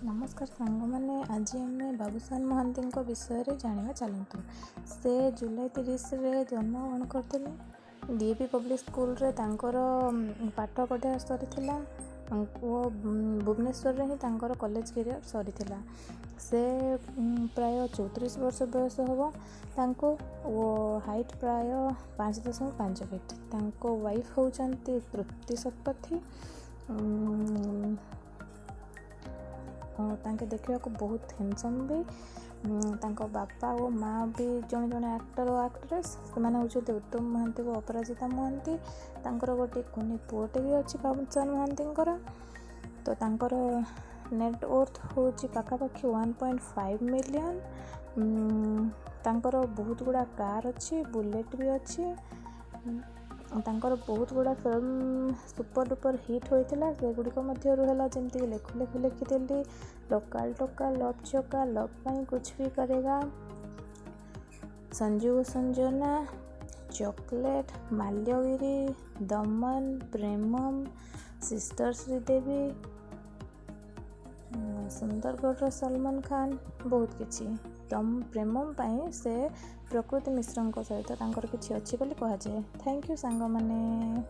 नमस्कार सांगमाने आज आम बाबूशान महांती विषय जाना चलतु। से जुलाई 30 रे जन्मग्रहण करते। डीएपी पब्लिक स्कूल रे पाठ पढ़ा सरी वो भुवनेश्वर ही कॉलेज करियर सरी। से प्राय 34 वर्ष बयस हम। वो हाइट प्राय 5.5 फीट। वाइफ होती तृप्ति शतपथी। तांके देखा बहुत हैंडसम भी। बापा और माँ भी जड़े जड़े एक्टर और एक्ट्रेस से उत्तम महांती और अपराजिता महांती। गोटे कुनी पुओटे भी अच्छी बाबूशान महांती। तो तांकर नेट वर्थ हूँ पाखापाखि 1.5 मिलियन। बहुत गुड़ा कार अच्छी, बुलेट भी अच्छी। बहुत गुड़ा फिल्म सुपर डुपर हिट होता से गुड़िक है जमीक लेखु लेखु लिखिली लोकाल टोका, लव चौका, लव पाई कुछ भी करेगा, संजू संजना, चॉकलेट, माल्यगिरी, दमन, प्रेमम, सिस्टर श्रीदेवी, सुंदरगढ़ सलमान खान, बहुत किछि। तम प्रेमम पाई से प्रकृति मिश्र सहित किसी अच्छी बोली कहुए। थैंक यू सांग माने।